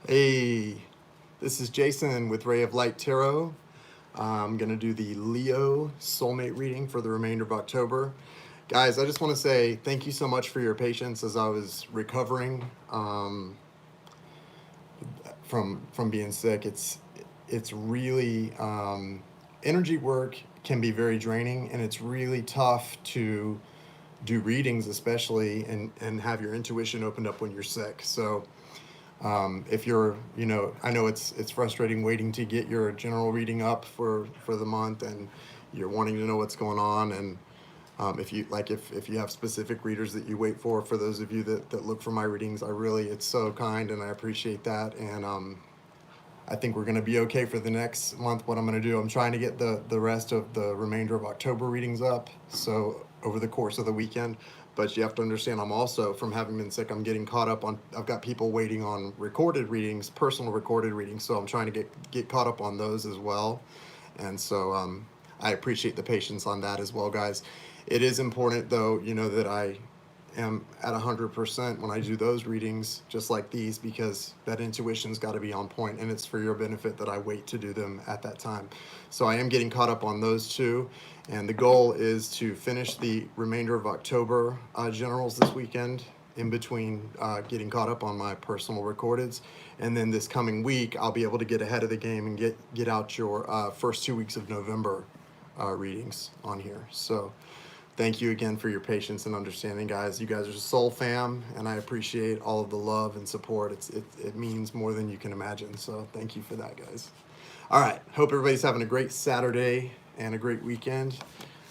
Hey, this is Jason with Ray of Light Tarot. I'm going to do the Leo soulmate reading for the remainder of October. Guys, I just want to say thank you so much for your patience as I was recovering from being sick. It's really energy work can be very draining, and it's really tough to do readings, especially and have your intuition opened up when you're sick. So if you're, I know it's frustrating waiting to get your general reading up for the month, and you're wanting to know what's going on. And if you have specific readers that you wait for those of you that look for my readings, it's so kind, and I appreciate that. And I think we're going to be okay for the next month. What I'm going to do, I'm trying to get the rest of the remainder of October readings up, so over the course of the weekend. But you have to understand, I'm also, from having been sick, I'm getting caught up on, I've got people waiting on recorded readings, personal recorded readings, so I'm trying to get caught up on those as well. And so I appreciate the patience on that as well, guys. It is important, though, that I am at 100% when I do those readings, just like these, because that intuition's got to be on point, and it's for your benefit that I wait to do them at that time. So I am getting caught up on those two, and the goal is to finish the remainder of October generals this weekend, in between getting caught up on my personal recordeds. And then this coming week, I'll be able to get ahead of the game and get out your first 2 weeks of November readings on here. So thank you again for your patience and understanding, guys. You guys are soul fam, and I appreciate all of the love and support. It means more than you can imagine. So thank you for that, guys. All right, hope everybody's having a great Saturday and a great weekend.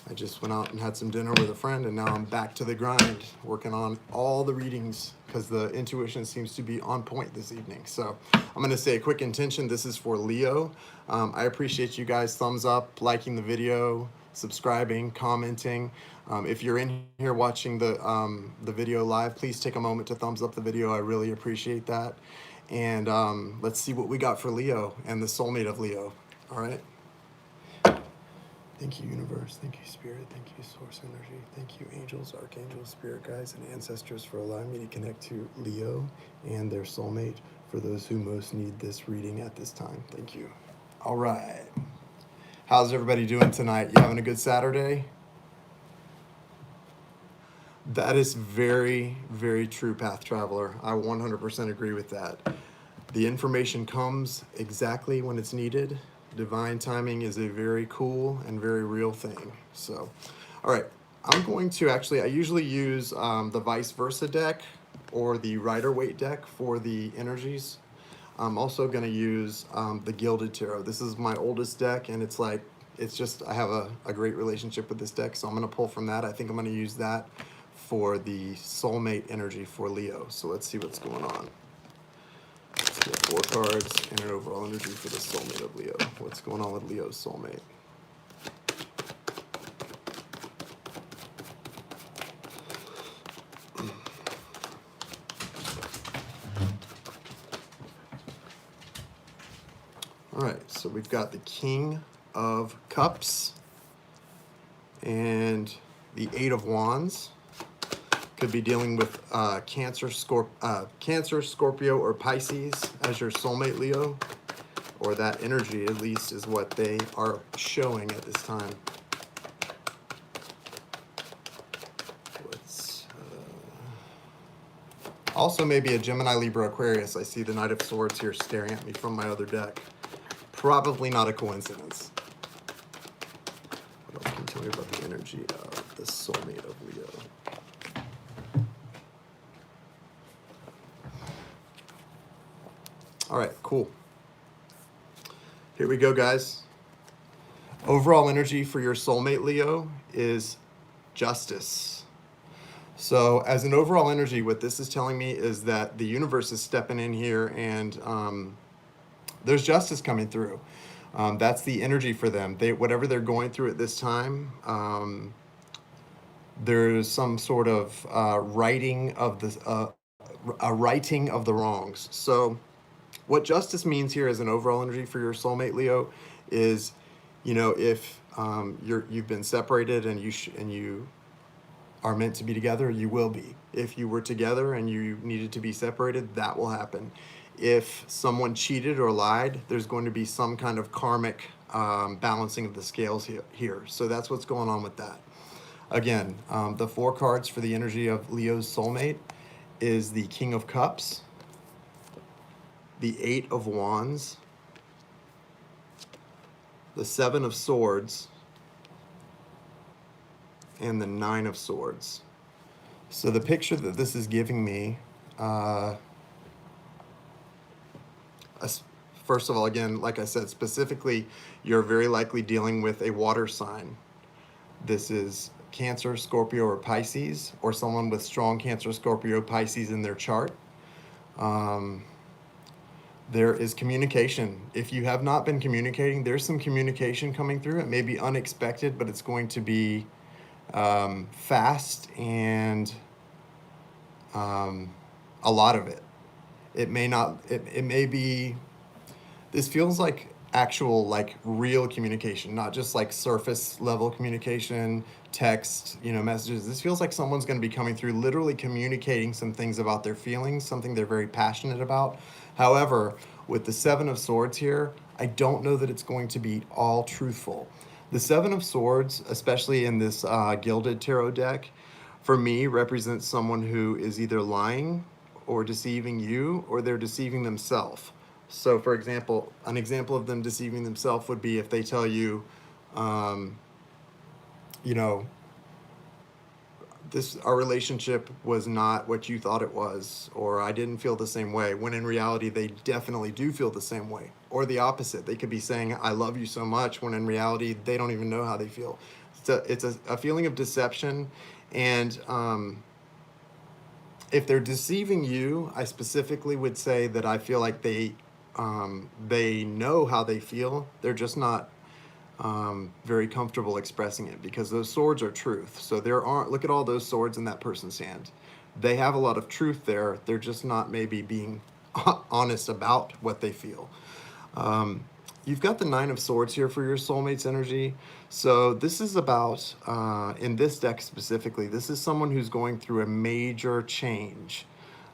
I just went out and had some dinner with a friend, and now I'm back to the grind, working on all the readings because the intuition seems to be on point this evening. So I'm going to say a quick intention. This is for Leo. I appreciate you guys thumbs up, liking the video, subscribing, commenting. If you're in here watching the video live, please take a moment to thumbs up the video. I really appreciate that. And let's see what we got for Leo and the soulmate of Leo. All right. Thank you, universe. Thank you, spirit. Thank you, source energy. Thank you, angels, archangels, spirit guides, and ancestors, for allowing me to connect to Leo and their soulmate for those who most need this reading at this time. Thank you. All right. How's everybody doing tonight? You having a good Saturday? That is very, very true, Path Traveler. I 100% agree with that. The information comes exactly when it's needed. Divine timing is a very cool and very real thing. So, all right, I'm going to I usually use the vice versa deck or the Rider-Waite deck for the energies. I'm also going to use the Gilded Tarot. This is my oldest deck, and I have a great relationship with this deck, so I'm going to pull from that. I think I'm going to use that for the soulmate energy for Leo. So let's see what's going on. Let's get 4 cards and an overall energy for the soulmate of Leo. What's going on with Leo's soulmate? All right, so we've got the King of Cups and the 8 of Wands. Could be dealing with Cancer, Scorpio, or Pisces as your soulmate, Leo. Or that energy, at least, is what they are showing at this time. Also maybe a Gemini, Libra, Aquarius. I see the Knight of Swords here staring at me from my other deck. Probably not a coincidence. What else can you tell me about the energy of the soulmate of Leo? All right, cool. Here we go, guys. Overall energy for your soulmate, Leo, is justice. So as an overall energy, what this is telling me is that the universe is stepping in here, and there's justice coming through. That's the energy for them. Whatever they're going through at this time, there's some sort of righting of the wrongs. So what justice means here as an overall energy for your soulmate, Leo, is, if you've been separated and you are meant to be together, you will be. If you were together and you needed to be separated, that will happen. If someone cheated or lied, there's going to be some kind of karmic balancing of the scales here. So that's what's going on with that. Again, the 4 cards for the energy of Leo's soulmate is the King of Cups, the 8 of Wands, the 7 of Swords, and the 9 of Swords. So the picture that this is giving me, first of all, again, like I said, specifically, you're very likely dealing with a water sign. This is Cancer, Scorpio, or Pisces, or someone with strong Cancer, Scorpio, Pisces in their chart. There is communication. If you have not been communicating, there's some communication coming through. It may be unexpected, but it's going to be fast and a lot of it. It may not, it may be, this feels like actual, like real communication, not just like surface level communication, text, messages. This feels like someone's going to be coming through, literally communicating some things about their feelings, something they're very passionate about. However, with the 7 of Swords here, I don't know that it's going to be all truthful. The 7 of Swords, especially in this Gilded Tarot deck, for me represents someone who is either lying or deceiving you, or they're deceiving themselves. So for example, an example of them deceiving themselves would be if they tell you, our relationship was not what you thought it was, or I didn't feel the same way, when in reality they definitely do feel the same way. Or the opposite, they could be saying I love you so much, when in reality they don't even know how they feel. It's a feeling of deception. And if they're deceiving you, I specifically would say that I feel like they know how they feel. They're just not very comfortable expressing it, because those swords are truth. So look at all those swords in that person's hand. They have a lot of truth there. They're just not maybe being honest about what they feel. You've got the 9 of Swords here for your soulmate's energy. So this is about, in this deck specifically, this is someone who's going through a major change.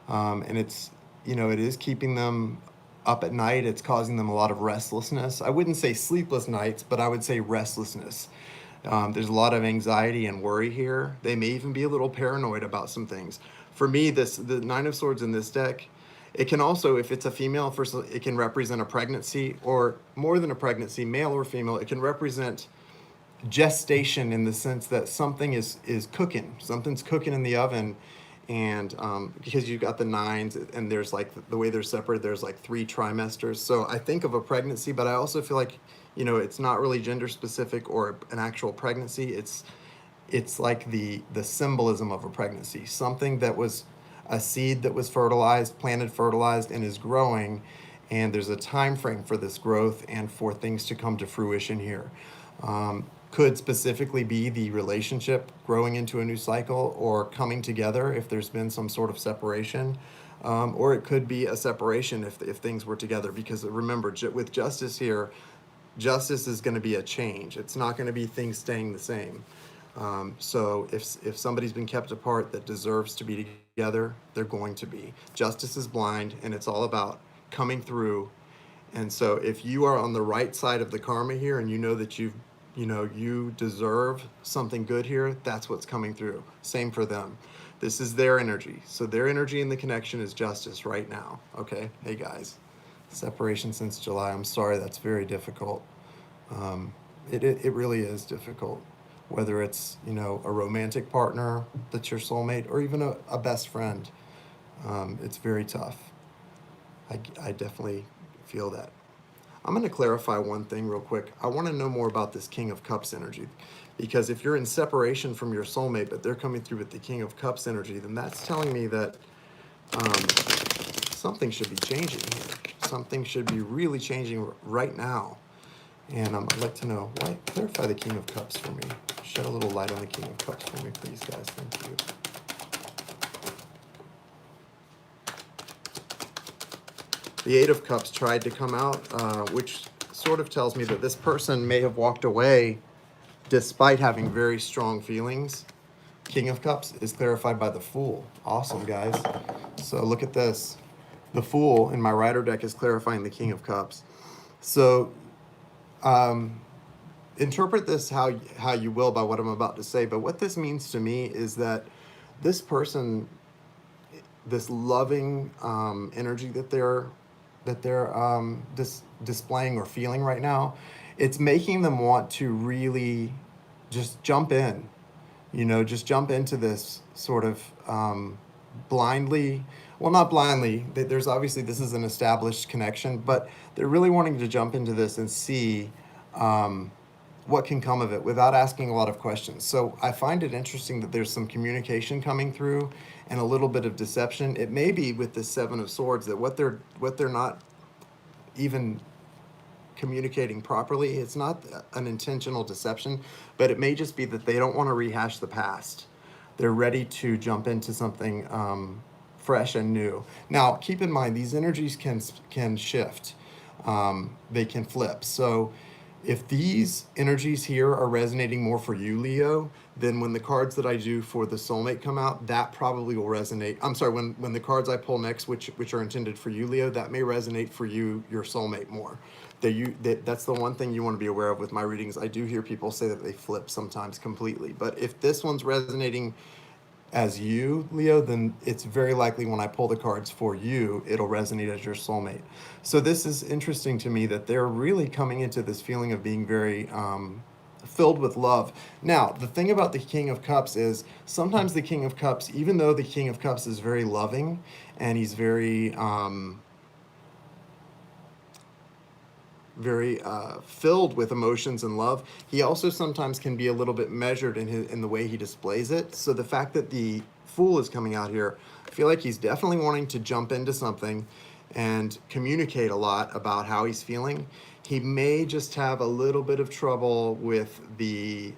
And it's, it is keeping them up at night. It's causing them a lot of restlessness. I wouldn't say sleepless nights, but I would say restlessness. There's a lot of anxiety and worry here. They may even be a little paranoid about some things. For me, the 9 of Swords in this deck, it can also, if it's a female, first it can represent a pregnancy, or more than a pregnancy, male or female. It can represent gestation, in the sense that something is cooking. Something's cooking in the oven. And because you've got the 9s, and there's like the way they're separated, there's like 3 trimesters. So I think of a pregnancy, but I also feel like, it's not really gender specific or an actual pregnancy. It's like the symbolism of a pregnancy, something that was a seed that was planted, fertilized, and is growing. And there's a time frame for this growth and for things to come to fruition here. Could specifically be the relationship growing into a new cycle, or coming together if there's been some sort of separation, or it could be a separation if things were together. Because remember, with Justice here, Justice is going to be a change. It's not going to be things staying the same. So if somebody's been kept apart that deserves to be together, they're going to be. Justice is blind, and it's all about coming through. And so if you are on the right side of the karma here, and you know that you deserve something good here, that's what's coming through. Same for them. This is their energy. So their energy in the connection is Justice right now. Okay? Hey guys. Separation since July. I'm sorry, that's very difficult. It really is difficult. Whether it's, a romantic partner that's your soulmate, or even a best friend. It's very tough. I definitely feel that. I'm going to clarify one thing real quick. I want to know more about this King of Cups energy, because if you're in separation from your soulmate, but they're coming through with the King of Cups energy, then that's telling me that something should be changing here. Something should be really changing right now. And I'd like to know, clarify the King of Cups for me. Shed a little light on the King of Cups for me, please, guys. Thank you. The 8 of Cups tried to come out, which sort of tells me that this person may have walked away despite having very strong feelings. King of Cups is clarified by the Fool. Awesome, guys. So look at this. The Fool in my Rider deck is clarifying the King of Cups. So interpret this how you will by what I'm about to say, but what this means to me is that this person, this loving energy that they're displaying or feeling right now, it's making them want to really just jump in, just jump into this sort of blindly. Well, not blindly. There's obviously, this is an established connection, but they're really wanting to jump into this and see what can come of it without asking a lot of questions. So I find it interesting that there's some communication coming through and a little bit of deception. It may be with the Seven of Swords that what they're not even communicating properly. It's not an intentional deception, but it may just be that they don't want to rehash the past. They're ready to jump into something fresh and new. Now, keep in mind, these energies can shift. They can flip. So if these energies here are resonating more for you, Leo, then when the cards that I do for the soulmate come out, that probably will resonate. I'm sorry, when the cards I pull next, which are intended for you, Leo, that may resonate for you, your soulmate, more. That's the one thing you want to be aware of with my readings. I do hear people say that they flip sometimes completely, but if this one's resonating as you, Leo, then it's very likely when I pull the cards for you, it'll resonate as your soulmate. So this is interesting to me that they're really coming into this feeling of being very filled with love. Now, the thing about the King of Cups is sometimes the King of Cups, even though the King of Cups is very loving and he's very filled with emotions and love, he also sometimes can be a little bit measured in the way he displays it. So the fact that the Fool is coming out here, I feel like he's definitely wanting to jump into something and communicate a lot about how he's feeling. He may just have a little bit of trouble with the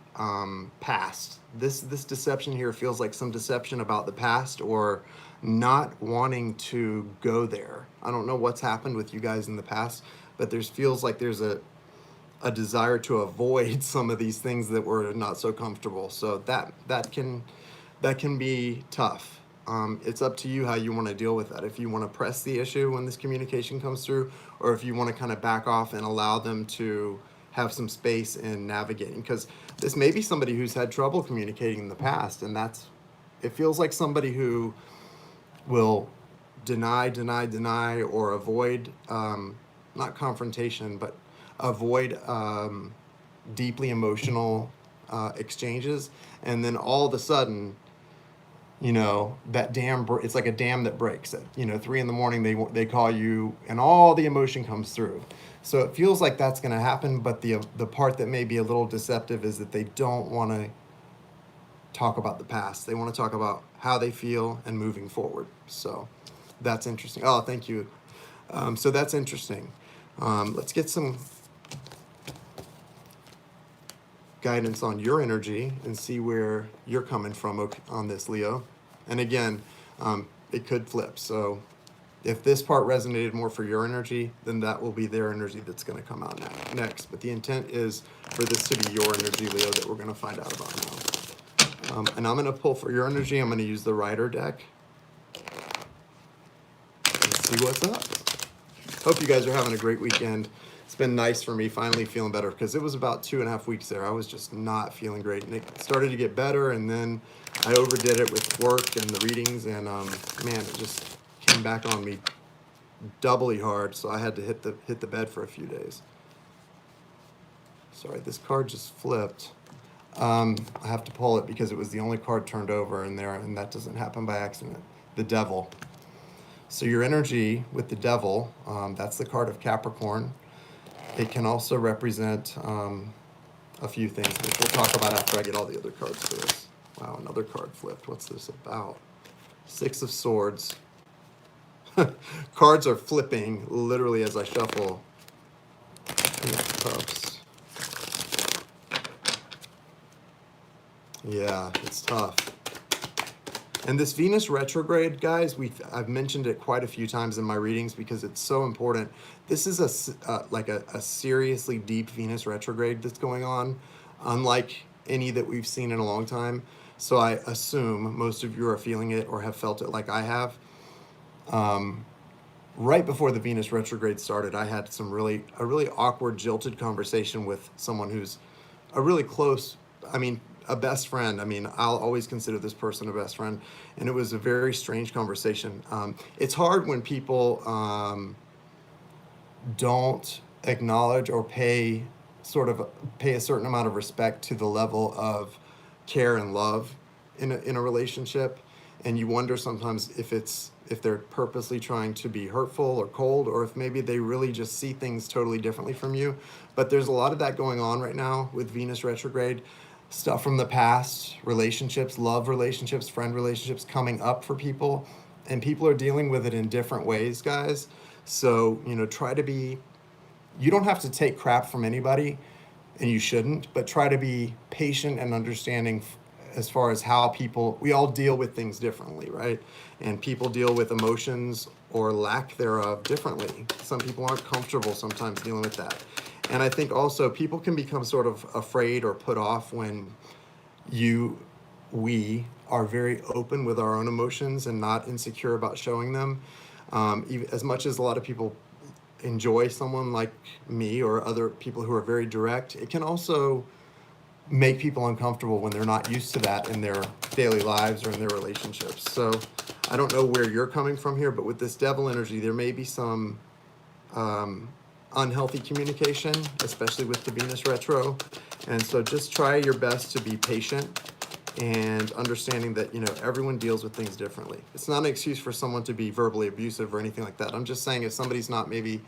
past. This deception here feels like some deception about the past or not wanting to go there. I don't know what's happened with you guys in the past, but feels like there's a desire to avoid some of these things that were not so comfortable. So that can be tough. It's up to you how you want to deal with that. If you want to press the issue when this communication comes through, or if you want to kind of back off and allow them to have some space in navigating. Because this may be somebody who's had trouble communicating in the past, and it feels like somebody who will deny, or avoid, not confrontation, but avoid deeply emotional exchanges. And then all of a sudden, that dam, it's like a dam that breaks at 3 a.m. they call you and all the emotion comes through. So it feels like that's going to happen, but the part that may be a little deceptive is that they don't want to talk about the past. They want to talk about how they feel and moving forward. So that's interesting. Oh, thank you. So that's interesting. Let's get some guidance on your energy and see where you're coming from on this, Leo. And again, it could flip. So if this part resonated more for your energy, then that will be their energy that's going to come out next. But the intent is for this to be your energy, Leo, that we're going to find out about now. And I'm going to pull for your energy. I'm going to use the Rider deck. Let's see what's up. Hope you guys are having a great weekend. It's been nice for me finally feeling better, because it was about 2.5 weeks there. I was just not feeling great, and it started to get better, and then I overdid it with work and the readings, and man, it just came back on me doubly hard, so I had to hit the bed for a few days. Sorry, this card just flipped. I have to pull it because it was the only card turned over in there, and that doesn't happen by accident. The Devil. So your energy with the Devil, that's the card of Capricorn. It can also represent a few things, which we'll talk about after I get all the other cards for this. Wow, another card flipped. What's this about? Six of Swords. Cards are flipping literally as I shuffle. Cups. Yeah, it's tough. And this Venus retrograde, guys, I've mentioned it quite a few times in my readings because it's so important. This is a seriously deep Venus retrograde that's going on, unlike any that we've seen in a long time. So I assume most of you are feeling it or have felt it like I have. Right before the Venus retrograde started, I had a really awkward, jilted conversation with someone who's a really close, I mean, a best friend. I mean, I'll always consider this person a best friend. And it was a very strange conversation. It's hard when people don't acknowledge or pay a certain amount of respect to the level of care and love in a relationship, and you wonder sometimes if they're purposely trying to be hurtful or cold, or if maybe they really just see things totally differently from you. But there's a lot of that going on right now with Venus retrograde. Stuff from the past, relationships, love relationships, friend relationships coming up for people, and people are dealing with it in different ways, guys. So, try to be, you don't have to take crap from anybody, and you shouldn't, but try to be patient and understanding as far as how we all deal with things differently, right? And people deal with emotions or lack thereof differently. Some people aren't comfortable sometimes dealing with that. And I think also people can become sort of afraid or put off when we are very open with our own emotions and not insecure about showing them. Even, as much as a lot of people enjoy someone like me or other people who are very direct, it can also make people uncomfortable when they're not used to that in their daily lives or in their relationships. So I don't know where you're coming from here, but with this devil energy, there may be some unhealthy communication, especially with the Venus retro. And so just try your best to be patient and understanding that, everyone deals with things differently. It's not an excuse for someone to be verbally abusive or anything like that. I'm just saying if somebody's not maybe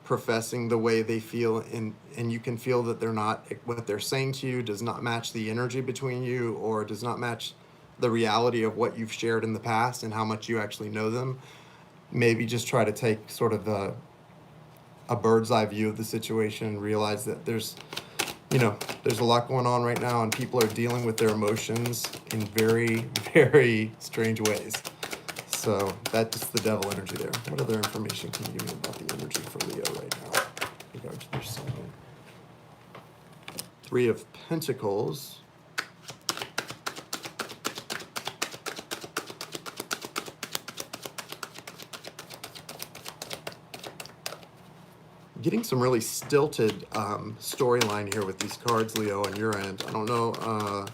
professing the way they feel, and you can feel that what they're saying to you does not match the energy between you, or does not match the reality of what you've shared in the past and how much you actually know them, maybe just try to take sort of a bird's eye view of the situation and realize that there's a lot going on right now, and people are dealing with their emotions in very, very strange ways. So that's the devil energy there. What other information can you give me about the energy for Leo right now in regard to their soulmate? Three of Pentacles. Getting some really stilted storyline here with these cards, Leo, on your end. I don't know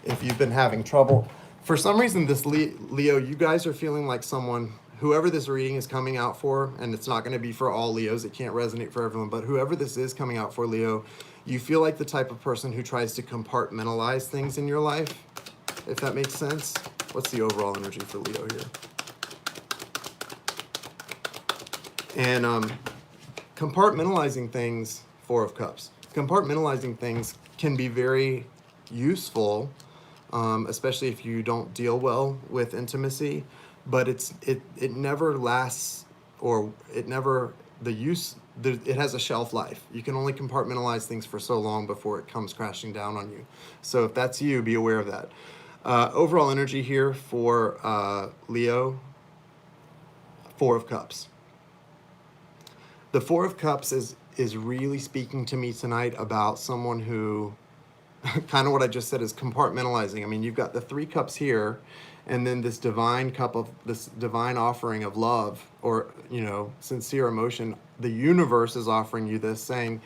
if you've been having trouble. For some reason, this Leo, you guys are feeling like someone, whoever this reading is coming out for, and it's not going to be for all Leos, it can't resonate for everyone, but whoever this is coming out for, Leo, you feel like the type of person who tries to compartmentalize things in your life, if that makes sense. What's the overall energy for Leo here? And compartmentalizing things, Four of Cups. Compartmentalizing things can be very useful, especially if you don't deal well with intimacy, but it never lasts, or it has a shelf life. You can only compartmentalize things for so long before it comes crashing down on you. So if that's you, be aware of that. Overall energy here for Leo, Four of Cups. The Four of Cups is really speaking to me tonight about someone who, kind of what I just said, is compartmentalizing. I mean, you've got the Three Cups here, and then this divine offering of love, or, sincere emotion. The universe is offering you this, saying,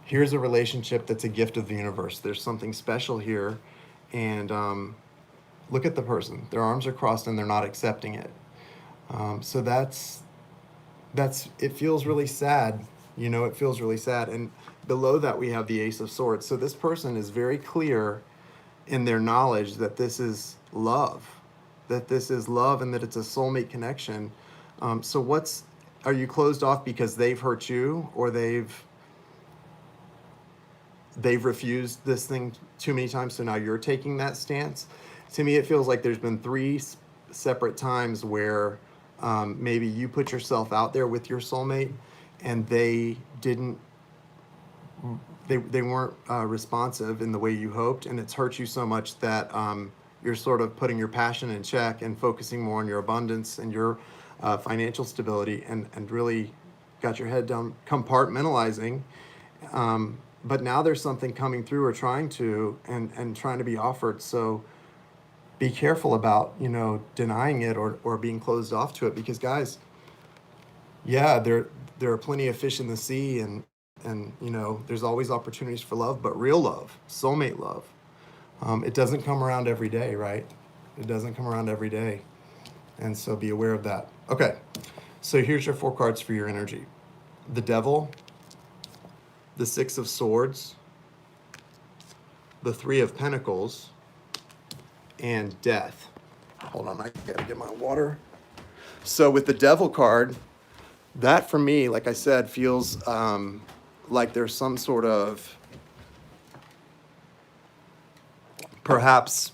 here's a relationship that's a gift of the universe. There's something special here, and look at the person. Their arms are crossed and they're not accepting it. So it feels really sad. It feels really sad. And below that, we have the Ace of Swords. So this person is very clear in their knowledge that this is love, and that it's a soulmate connection. So are you closed off because they've hurt you, or they've refused this thing too many times, so now you're taking that stance? To me, it feels like there's been three separate times where maybe you put yourself out there with your soulmate, and they weren't responsive in the way you hoped, and it's hurt you so much that you're sort of putting your passion in check and focusing more on your abundance and your financial stability, and really got your head down, compartmentalizing, but now there's something coming through or trying to, and trying to be offered. So be careful about, denying it or being closed off to it, because guys, yeah, there are plenty of fish in the sea, and there's always opportunities for love, but real love, soulmate love, it doesn't come around every day, right? It doesn't come around every day. And so be aware of that. Okay. So here's your 4 cards for your energy. The Devil, the 6 of Swords, the 3 of Pentacles, and Death. Hold on, I gotta get my water. So with the Devil card, that for me, like I said, feels like there's some sort of perhaps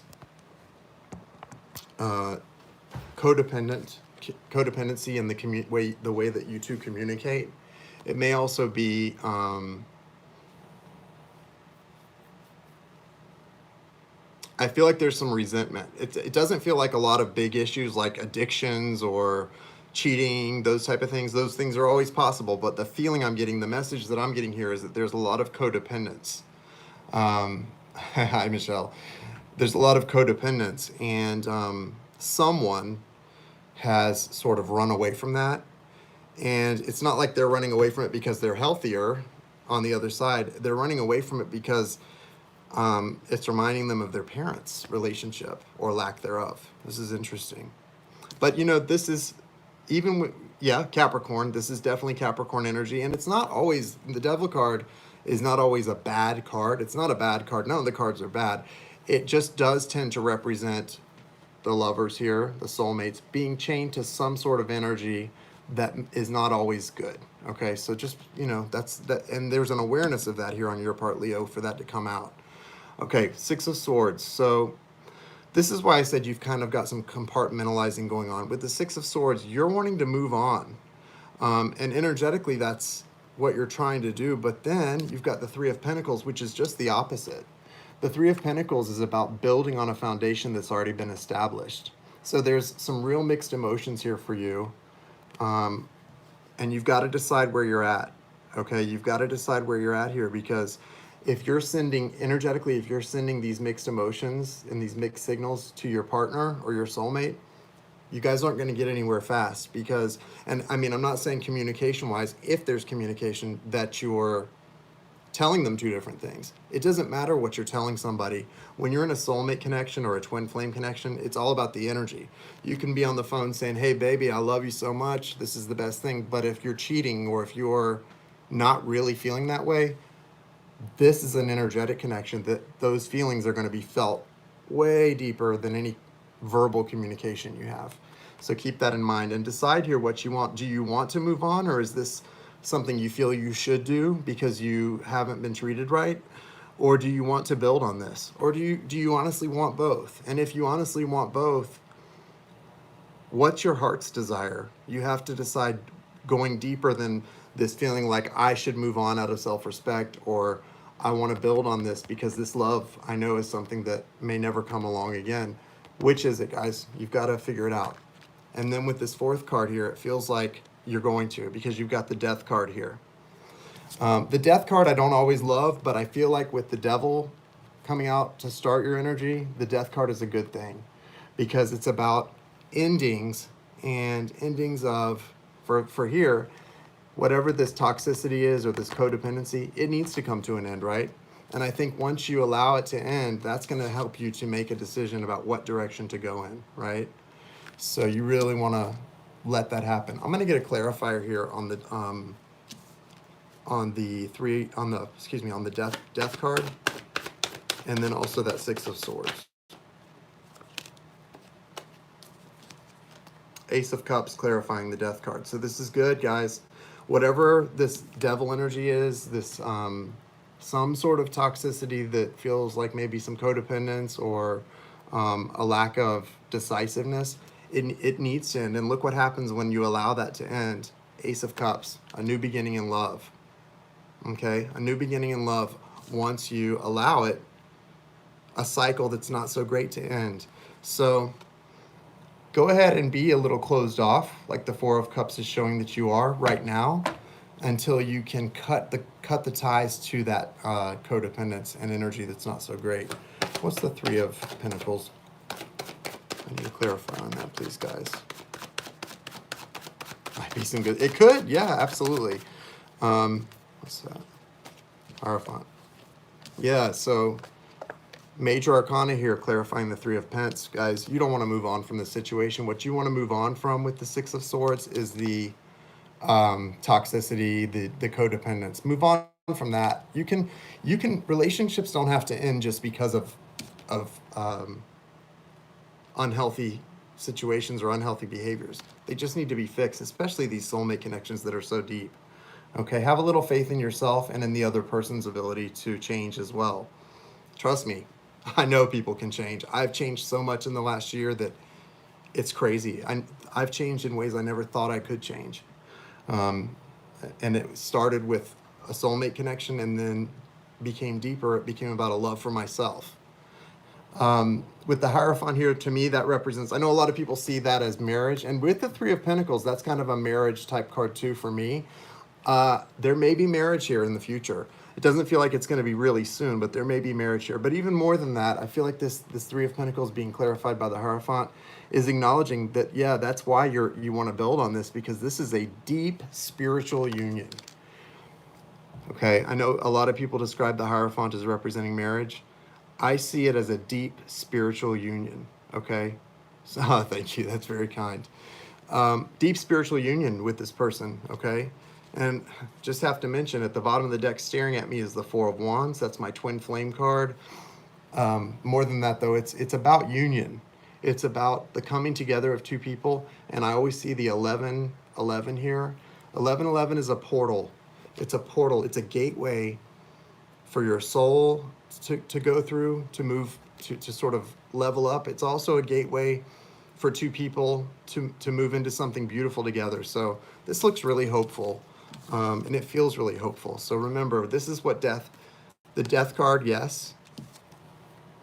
codependency in the way that you two communicate. It may also be I feel like there's some resentment. It doesn't feel like a lot of big issues like addictions or cheating, those type of things. Those things are always possible, but the feeling I'm getting, the message that I'm getting here is that there's a lot of codependence. Hi, Michelle. There's a lot of codependence, and someone has sort of run away from that. And it's not like they're running away from it because they're healthier on the other side. They're running away from it because it's reminding them of their parents' relationship or lack thereof. This is interesting. But, this is Capricorn. This is definitely Capricorn energy. And it's not always, the Devil card is not always a bad card. It's not a bad card. None of the cards are bad. It just does tend to represent the lovers here, the soulmates, being chained to some sort of energy that is not always good. Okay, so just, that's that, and there's an awareness of that here on your part, Leo, for that to come out. Okay, 6 of Swords. So this is why I said you've kind of got some compartmentalizing going on. With the 6 of Swords, you're wanting to move on. And energetically, that's what you're trying to do. But then you've got the 3 of Pentacles, which is just the opposite. The 3 of Pentacles is about building on a foundation that's already been established. So there's some real mixed emotions here for you. And you've got to decide where you're at. Okay, you've got to decide where you're at here, because if you're sending energetically, if you're sending these mixed emotions and these mixed signals to your partner or your soulmate, you guys aren't going to get anywhere fast. Because, and I mean, I'm not saying communication wise, if there's communication, that you're telling them 2 different things. It doesn't matter what you're telling somebody. When you're in a soulmate connection or a twin flame connection, it's all about the energy. You can be on the phone saying, hey baby, I love you so much, this is the best thing. But if you're cheating, or if you're not really feeling that way, this is an energetic connection that those feelings are going to be felt way deeper than any verbal communication you have. So keep that in mind and decide here what you want. Do you want to move on, or is this something you feel you should do because you haven't been treated right? Or do you want to build on this? Or do you honestly want both? And if you honestly want both, what's your heart's desire? You have to decide, going deeper than this feeling like I should move on out of self-respect, or I want to build on this because this love I know is something that may never come along again. Which is it, guys? You've got to figure it out. And then with this 4th card here, it feels like you're going to, because you've got the Death card here. The Death card I don't always love, but I feel like with the Devil coming out to start your energy, the Death card is a good thing, because it's about endings, and endings of, for here, whatever this toxicity is or this codependency, it needs to come to an end, right? And I think once you allow it to end, that's going to help you to make a decision about what direction to go in, right? So you really want to let that happen. I'm going to get a clarifier here on the death card, and then also that 6 of Swords. Ace of Cups clarifying the Death card. So this is good, guys. Whatever this Devil energy is, this some sort of toxicity that feels like maybe some codependence or a lack of decisiveness, it needs to end. And look what happens when you allow that to end. Ace of Cups, a new beginning in love. Okay, a new beginning in love. Once you allow it, a cycle that's not so great to end. So go ahead and be a little closed off, like the 4 of Cups is showing that you are right now. until you can cut the ties to that codependence and energy that's not so great. What's the Three of Pentacles? I need to clarify on that, please, guys. Might be some good. It could, yeah, absolutely. What's that? Hierophant. Yeah, so Major Arcana here, clarifying the Three of Pence. Guys, you don't want to move on from the situation. What you want to move on from with the Six of Swords is the toxicity, the codependence. Move on from that. You can relationships don't have to end just because of unhealthy situations or unhealthy behaviors. They just need to be fixed, especially these soulmate connections that are so deep. Okay, have a little faith in yourself and in the other person's ability to change as well. Trust me, I know people can change. I've changed so much in the last year that it's crazy. I've changed in ways I never thought I could change. And it started with a soulmate connection and then became deeper. It became about a love for myself. With the Hierophant here, to me, that represents, I know a lot of people see that as marriage. And with the Three of Pentacles, that's kind of a marriage type card too for me. There may be marriage here in the future. It doesn't feel like it's going to be really soon, but there may be marriage here. But even more than that, I feel like this Three of Pentacles being clarified by the Hierophant is acknowledging that, yeah, that's why you want to build on this, because this is a deep spiritual union. Okay, I know a lot of people describe the Hierophant as representing marriage. I see it as a deep spiritual union, okay? So, thank you, that's very kind. Deep spiritual union with this person, okay? And just have to mention, at the bottom of the deck staring at me is the Four of Wands. That's my twin flame card. More than that, though, it's about union. It's about the coming together of two people. And I always see the 11-11 here. 11-11 is a portal. It's a portal. It's a gateway for your soul to go through, to move, to sort of level up. It's also a gateway for two people to move into something beautiful together. So this looks really hopeful. And it feels really hopeful. So remember, this is what the death card, yes.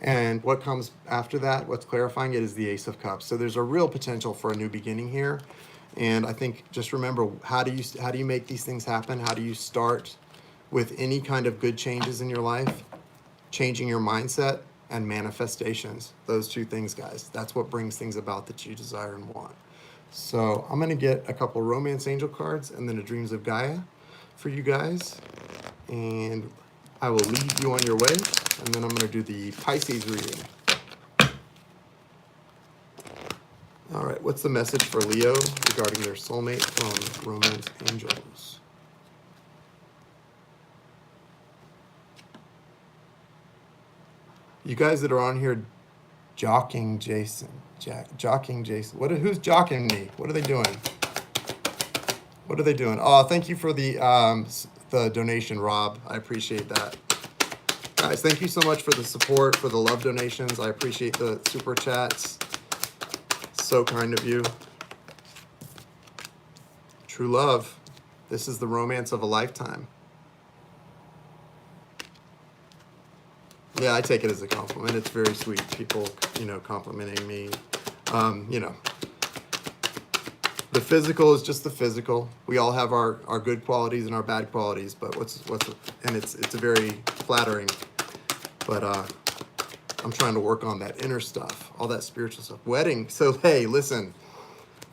And what comes after that, what's clarifying it, is the Ace of Cups. So there's a real potential for a new beginning here. And I think just remember, how do you make these things happen? How do you start with any kind of good changes in your life? Changing your mindset and manifestations. Those two things, guys. That's what brings things about that you desire and want. So I'm going to get a couple Romance Angel cards and then a Dreams of Gaia for you guys. And I will lead you on your way. And then I'm going to do the Pisces reading. All right, what's the message for Leo regarding their soulmate from Romance Angels? You guys that are on here jocking Jason. Jocking Jason. Who's jocking me? What are they doing? What are they doing? Oh, thank you for the donation, Rob. I appreciate that. Guys, thank you so much for the support, for the love donations. I appreciate the super chats. So kind of you. True love. This is the romance of a lifetime. Yeah, I take it as a compliment. It's very sweet. People, complimenting me. The physical is just the physical. We all have our good qualities and our bad qualities, but it's a very flattering. But I'm trying to work on that inner stuff, all that spiritual stuff. Wedding. So hey, listen,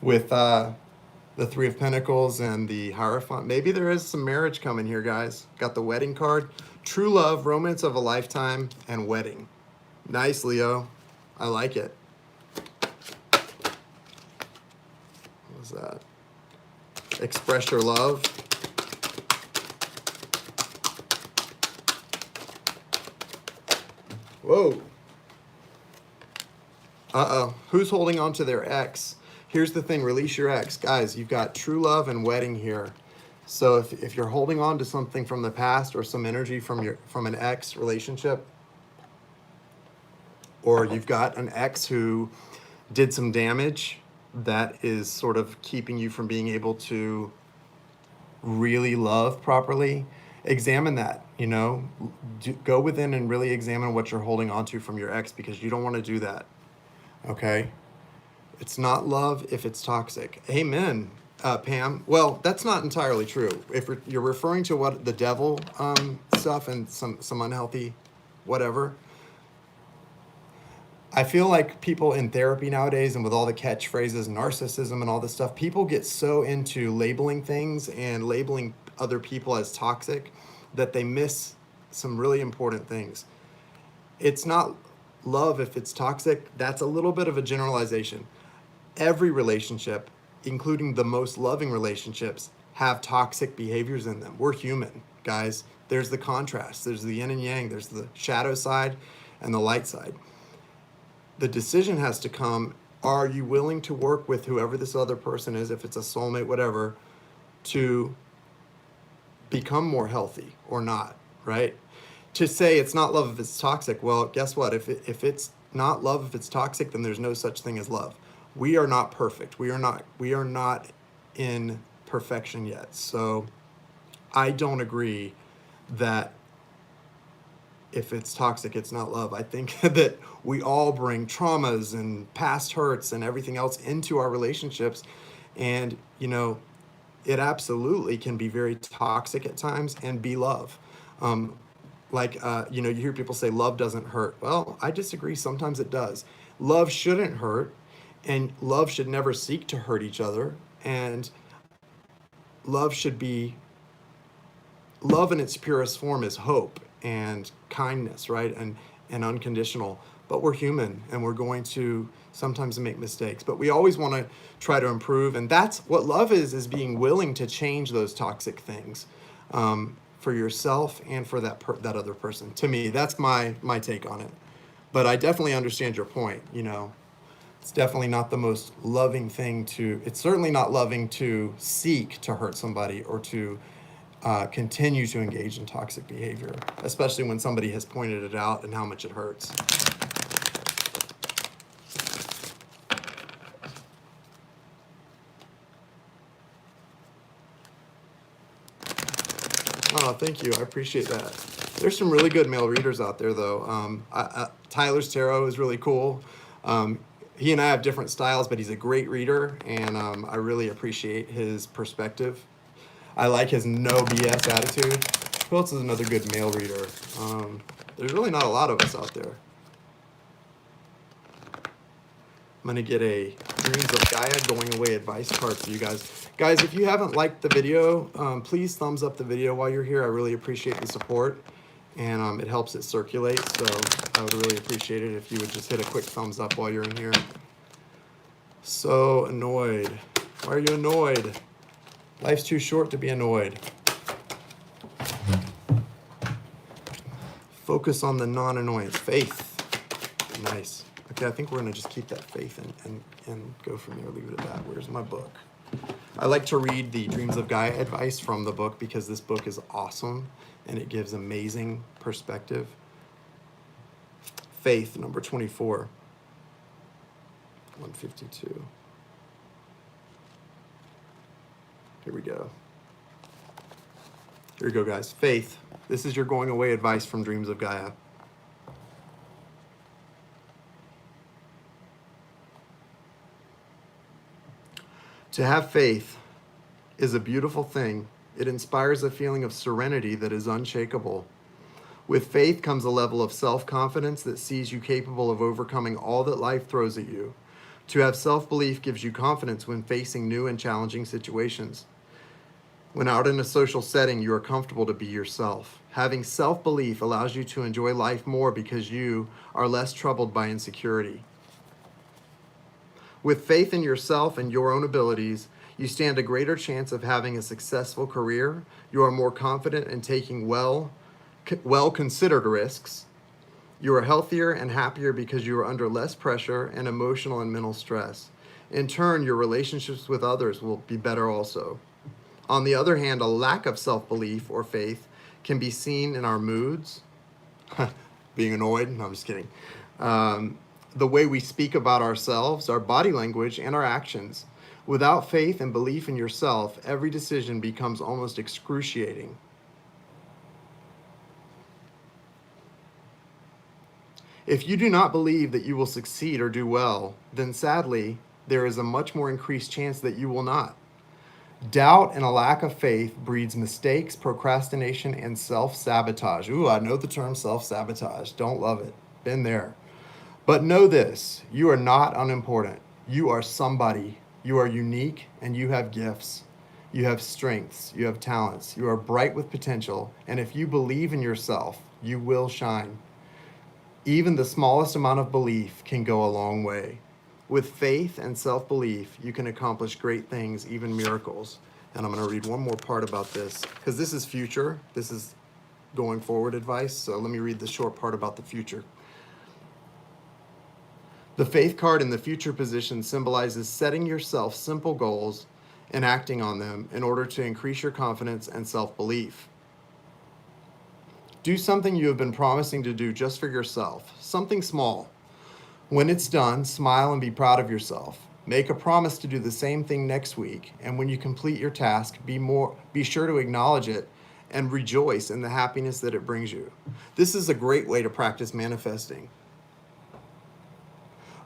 with the Three of Pentacles and the Hierophant, maybe there is some marriage coming here, guys. Got the wedding card. True love, romance of a lifetime, and wedding. Nice, Leo. I like it. What was that? Express your love. Whoa. Uh-oh. Who's holding on to their ex? Here's the thing. Release your ex. Guys, you've got true love and wedding here. So if you're holding on to something from the past or some energy from an ex relationship, or you've got an ex who did some damage that is sort of keeping you from being able to really love properly, examine that, go within and really examine what you're holding on to from your ex, because you don't want to do that. Okay? It's not love if it's toxic. Amen. Pam. Well, that's not entirely true. If you're referring to what the devil stuff and some unhealthy, whatever, I feel like people in therapy nowadays and with all the catchphrases, narcissism, and all this stuff, people get so into labeling things and labeling other people as toxic that they miss some really important things. It's not love if it's toxic. That's a little bit of a generalization. Every relationship, including the most loving relationships, have toxic behaviors in them. We're human, guys. There's the contrast, there's the yin and yang, there's the shadow side and the light side. The decision has to come, are you willing to work with whoever this other person is, if it's a soulmate, whatever, to become more healthy or not, right? To say it's not love if it's toxic, well, guess what? If it's not love if it's toxic, then there's no such thing as love. We are not perfect. We are not in perfection yet. So I don't agree that if it's toxic, it's not love. I think that we all bring traumas and past hurts and everything else into our relationships. And, it absolutely can be very toxic at times and be love. You hear people say love doesn't hurt. Well, I disagree. Sometimes it does. Love shouldn't hurt, and love should never seek to hurt each other. And love in its purest form is hope and kindness, right? And unconditional. But we're human and we're going to sometimes make mistakes. But we always want to try to improve. And that's what love is being willing to change those toxic things for yourself and for that other person. To me, that's my take on it. But I definitely understand your point. It's definitely not the most loving thing it's certainly not loving to seek to hurt somebody or to continue to engage in toxic behavior, especially when somebody has pointed it out and how much it hurts. Oh, thank you. I appreciate that. There's some really good male readers out there, though. Tyler's Tarot is really cool. He and I have different styles, but he's a great reader, and I really appreciate his perspective. I like his no BS attitude. Who else is another good male reader? There's really not a lot of us out there. I'm going to get a Dreams of Gaia going away advice card for you guys. Guys, if you haven't liked the video, please thumbs up the video while you're here. I really appreciate the support, and it helps it circulate. So I would really appreciate it if you would just hit a quick thumbs up while you're in here. So annoyed. Why are you annoyed? Life's too short to be annoyed. Focus on the non-annoyance. Faith. Nice. Okay, I think we're going to just keep that faith and go from there. Leave it at that. Where's my book? I like to read the Dreams of Gaia advice from the book because this book is awesome and it gives amazing perspective. Faith, number 24. 152. Here we go. Here we go, guys. Faith. This is your going away advice from Dreams of Gaia. To have faith is a beautiful thing. It inspires a feeling of serenity that is unshakable. With faith comes a level of self-confidence that sees you capable of overcoming all that life throws at you. To have self-belief gives you confidence when facing new and challenging situations. When out in a social setting, you are comfortable to be yourself. Having self-belief allows you to enjoy life more because you are less troubled by insecurity. With faith in yourself and your own abilities, you stand a greater chance of having a successful career. You are more confident in taking well-considered risks. You are healthier and happier because you are under less pressure and emotional and mental stress. In turn, your relationships with others will be better also. On the other hand, a lack of self-belief or faith can be seen in our moods, being annoyed, no, I'm just kidding, the way we speak about ourselves, our body language, and our actions. Without faith and belief in yourself, every decision becomes almost excruciating. If you do not believe that you will succeed or do well, then sadly, there is a much more increased chance that you will not. Doubt and a lack of faith breeds mistakes, procrastination, and self-sabotage. Ooh, I know the term self-sabotage. Don't love it. Been there. But know this, you are not unimportant. You are somebody. You are unique and you have gifts. You have strengths. You have talents. You are bright with potential. And if you believe in yourself, you will shine. Even the smallest amount of belief can go a long way. With faith and self-belief, you can accomplish great things, even miracles. And I'm going to read one more part about this because this is future. This is going forward advice. So let me read the short part about the future. The faith card in the future position symbolizes setting yourself simple goals and acting on them in order to increase your confidence and self-belief. Do something you have been promising to do just for yourself, something small. When it's done, smile and be proud of yourself. Make a promise to do the same thing next week, and when you complete your task, be sure to acknowledge it and rejoice in the happiness that it brings you. This is a great way to practice manifesting.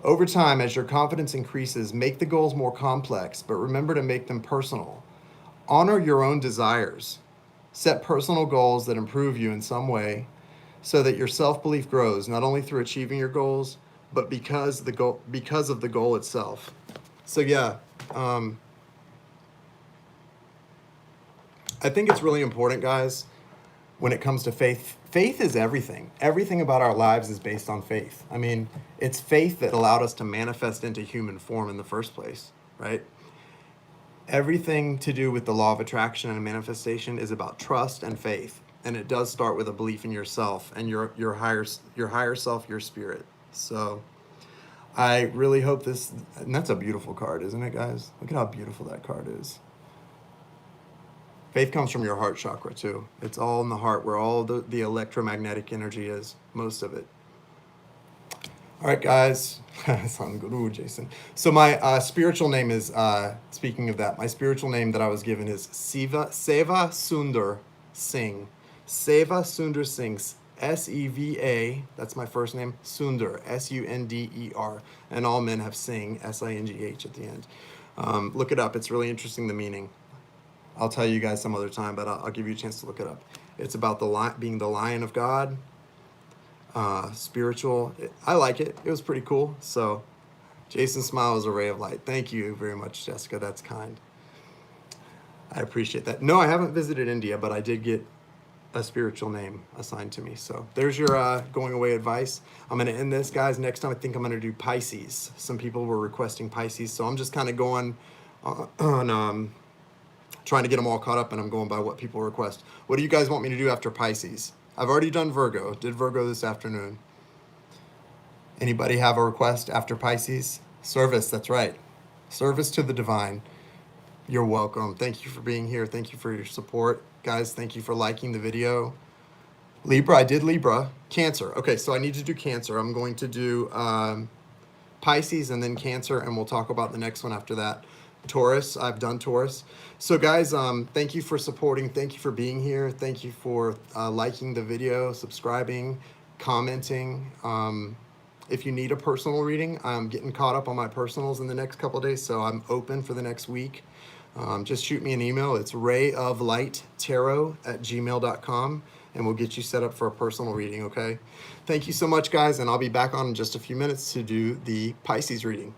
Over time, as your confidence increases, make the goals more complex, but remember to make them personal. Honor your own desires. Set personal goals that improve you in some way so that your self-belief grows, not only through achieving your goals, but because of the goal itself. So yeah, I think it's really important, guys, when it comes to faith. Faith is everything. Everything about our lives is based on faith. I mean, it's faith that allowed us to manifest into human form in the first place, right? Everything to do with the law of attraction and manifestation is about trust and faith. And it does start with a belief in yourself and your higher self, your spirit. So I really hope this, and that's a beautiful card, isn't it, guys? Look at how beautiful that card is. Faith comes from your heart chakra too. It's all in the heart where all the electromagnetic energy is, most of it. All right, guys. Sound good. Ooh, Jason. So my spiritual name is, speaking of that, my spiritual name that I was given is Seva Sundar Singh. Seva Sundar Singh. S-E-V-A, that's my first name, Sundar, S-U-N-D-E-R. And all men have Singh, S-I-N-G-H at the end. Look it up. It's really interesting, the meaning. I'll tell you guys some other time, but I'll give you a chance to look it up. It's about being the lion of God, spiritual. I like it. It was pretty cool. So Jason's smile is a ray of light. Thank you very much, Jessica. That's kind. I appreciate that. No, I haven't visited India, but I did get a spiritual name assigned to me. So there's your going away advice. I'm going to end this, guys. Next time I think I'm going to do Pisces. Some people were requesting Pisces, so I'm just kind of going on trying to get them all caught up, and I'm going by what people request. What do you guys want me to do after Pisces? I've already done Virgo. Did Virgo this afternoon. Anybody have a request after Pisces? Service, that's right. Service to the divine. You're welcome. Thank you for being here. Thank you for your support. Guys, thank you for liking the video. Libra, I did Libra. Cancer. Okay, so I need to do Cancer. I'm going to do Pisces and then Cancer, and we'll talk about the next one after that. Taurus, I've done Taurus. So guys, thank you for supporting. Thank you for being here. Thank you for liking the video, subscribing, commenting. If you need a personal reading, I'm getting caught up on my personals in the next couple of days, so I'm open for the next week. Just shoot me an email. It's rayoflighttarot@gmail.com, and we'll get you set up for a personal reading, okay? Thank you so much, guys, and I'll be back on in just a few minutes to do the Pisces reading.